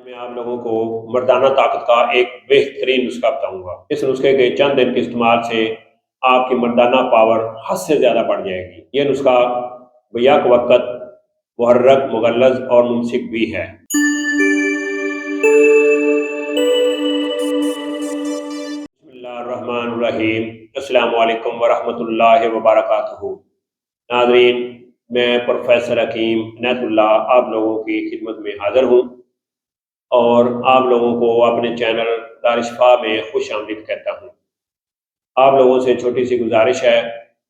میں آپ لوگوں کو مردانہ طاقت کا ایک بہترین نسخہ بتاؤں گا۔ اس نسخے کے چند دن کے استعمال سے آپ کی مردانہ پاور حد سے زیادہ بڑھ جائے گی۔ یہ نسخہ بیک وقت محرک، مغلظ اور ممسک بھی ہے۔ بسم اللہ الرحمن الرحیم۔ السلام علیکم ورحمۃ اللہ وبرکاتہ۔ ناظرین، میں پروفیسر حکیم عنایت اللہ آپ لوگوں کی خدمت میں حاضر ہوں اور آپ لوگوں کو اپنے چینل دار شفا میں خوش آمدید کہتا ہوں۔ آپ لوگوں سے چھوٹی سی گزارش ہے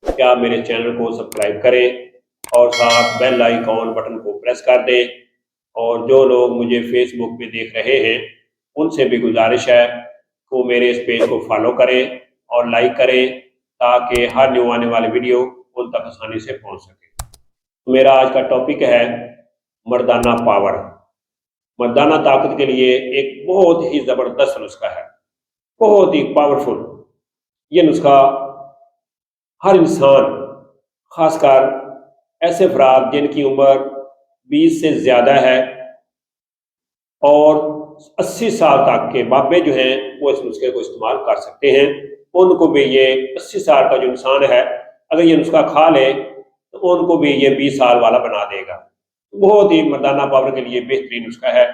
کہ آپ میرے چینل کو سبسکرائب کریں اور ساتھ بیل آئیکن بٹن کو پریس کر دیں، اور جو لوگ مجھے فیس بک پہ دیکھ رہے ہیں ان سے بھی گزارش ہے کہ وہ میرے اس پیج کو فالو کریں اور لائک کریں تاکہ ہر نیو آنے والی ویڈیو ان تک آسانی سے پہنچ سکے۔ میرا آج کا ٹاپک ہے مردانہ پاور۔ مردانہ طاقت کے لیے ایک بہت ہی زبردست نسخہ ہے، بہت ہی پاورفل۔ یہ نسخہ ہر انسان، خاص کر ایسے افراد جن کی عمر 20 سے زیادہ ہے اور 80 سال تک کے بابے جو ہیں، وہ اس نسخے کو استعمال کر سکتے ہیں۔ ان کو بھی یہ 80 سال کا جو انسان ہے اگر یہ نسخہ کھا لے تو ان کو بھی یہ 20 سال والا بنا دے گا۔ بہت ہی مردانہ پاور کے لیے بہترین نسخہ ہے۔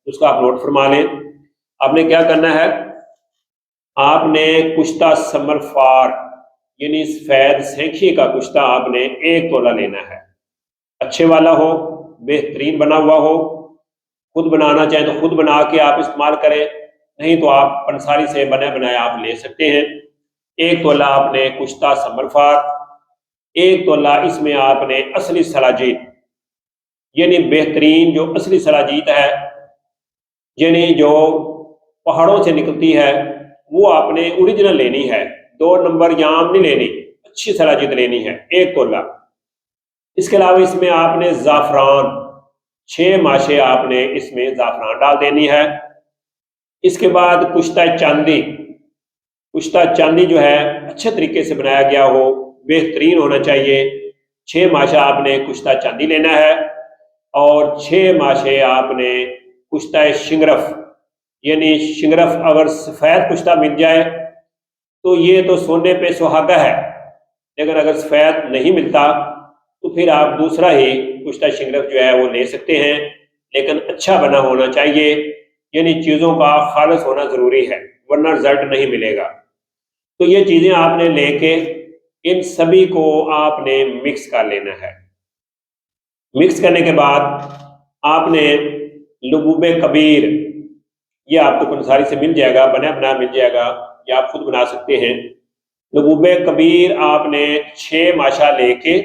اس کا آپ نوٹ فرما لیں۔ آپ نے کیا کرنا ہے، آپ نے کشتہ سمر فار یعنی سفید سینکھی کا کشتہ آپ نے 1 تولہ لینا ہے۔ اچھے والا ہو، بہترین بنا ہوا ہو۔ خود بنانا چاہیں تو خود بنا کے آپ استعمال کریں، نہیں تو آپ پنساری سے بنے بنائے آپ لے سکتے ہیں۔ 1 تولہ آپ نے کشتہ سمر فار، 1 تولہ اس میں آپ نے اصلی سلاجید یعنی بہترین جو اصلی سلاجید ہے، یعنی جو پہاڑوں سے نکلتی ہے، وہ آپ نے اوریجنل لینی ہے، 2 نمبر یام نہیں لینی، اچھی سلاجید لینی ہے، 1 تولہ۔ اس کے علاوہ اس میں آپ نے زعفران 6 ماشے آپ نے اس میں زعفران ڈال دینی ہے۔ اس کے بعد کشتہ چاندی، کشتہ چاندی جو ہے اچھے طریقے سے بنایا گیا ہو، بہترین ہونا چاہیے۔ 6 ماشا آپ نے کشتہ چاندی لینا ہے، اور 6 ماشے آپ نے کشتہ شنگرف یعنی شنگرف اگر سفید کشتہ مل جائے تو یہ تو سونے پہ سہاگا ہے، لیکن اگر سفید نہیں ملتا تو پھر آپ دوسرا ہی کشتہ شنگرف جو ہے وہ لے سکتے ہیں، لیکن اچھا بنا ہونا چاہیے، یعنی چیزوں کا خالص ہونا ضروری ہے، ورنہ رزلٹ نہیں ملے گا۔ تو یہ چیزیں آپ نے لے کے ان سبھی کو آپ نے مکس کر لینا ہے۔ مکس کرنے کے بعد آپ نے لبوب کبیر، یہ آپ کو پنساری سے مل جائے گا، بنا بنا مل جائے گا، یا آپ خود بنا سکتے ہیں۔ لبوب کبیر آپ نے 6 ماشا لے کے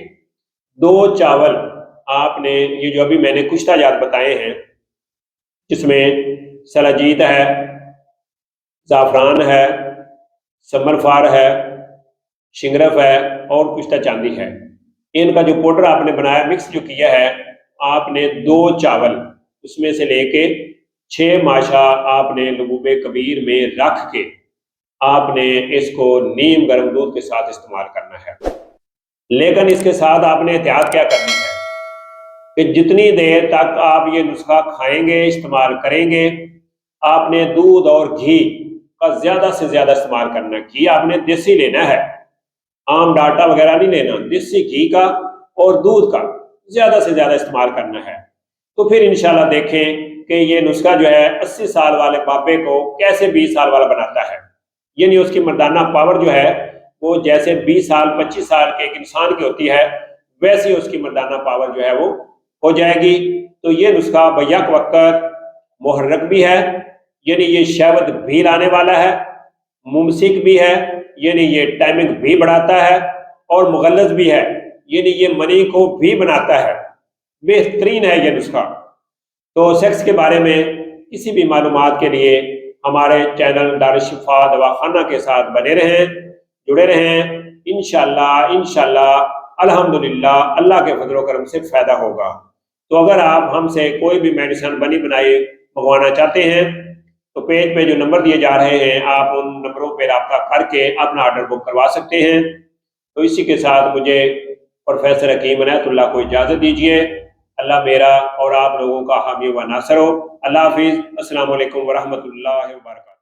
2 چاول آپ نے، یہ جو ابھی میں نے کشتہ جات بتائے ہیں جس میں سلاجید ہے، زعفران ہے، سمر فار ہے، شنگرف ہے اور کشتہ چاندی ہے، ان کا جو پاؤڈر آپ نے بنایا، مکس جو کیا ہے، آپ نے 2 چاول اس میں سے لے کے 6 ماشا آپ نے لبوب کبیر میں رکھ کے آپ نے اس کو نیم گرم دودھ کے ساتھ استعمال کرنا ہے۔ لیکن اس کے ساتھ آپ نے احتیاط کیا کرنی ہے کہ جتنی دیر تک آپ یہ نسخہ کھائیں گے، استعمال کریں گے، آپ نے دودھ اور گھی کا زیادہ سے زیادہ استعمال کرنا۔ گھی آپ نے دیسی لینا ہے، عام ڈاٹا وغیرہ نہیں لینا، دیسی گھی کا اور دودھ کا زیادہ سے زیادہ استعمال کرنا ہے۔ تو پھر انشاءاللہ دیکھیں کہ یہ نسخہ جو ہے 80 سال والے بابے کو کیسے 20 سال والا بناتا ہے، یعنی اس کی مردانہ پاور جو ہے وہ جیسے 20 سال 25 سال کے ایک انسان کی ہوتی ہے، ویسی اس کی مردانہ پاور جو ہے وہ ہو جائے گی۔ تو یہ نسخہ بیک وقت محرک بھی ہے، یعنی یہ شہوت بھی لانے والا ہے، ممسک بھی ہے، یعنی یہ ٹائمنگ بھی بڑھاتا ہے، اور مغلظ بھی ہے، یعنی یہ منی کو بھی بناتا ہے۔ بہترین ہے یہ نسخہ۔ تو سیکس کے بارے میں کسی بھی معلومات کے لیے ہمارے چینل دار شفا دواخانہ کے ساتھ بنے رہیں، جڑے رہیں۔ انشاءاللہ الحمدللہ اللہ کے فضل و کرم سے فائدہ ہوگا۔ تو اگر آپ ہم سے کوئی بھی میڈیسن بنی بنائی منگوانا چاہتے ہیں تو پیج پہ جو نمبر دیے جا رہے ہیں، آپ ان نمبروں پہ رابطہ کر کے اپنا آرڈر بک کروا سکتے ہیں۔ تو اسی کے ساتھ مجھے پروفیسر حکیم عنایت اللہ کو اجازت دیجیے۔ اللہ میرا اور آپ لوگوں کا حامی و ناصر ہو۔ اللہ حافظ۔ السلام علیکم ورحمۃ اللہ وبرکاتہ۔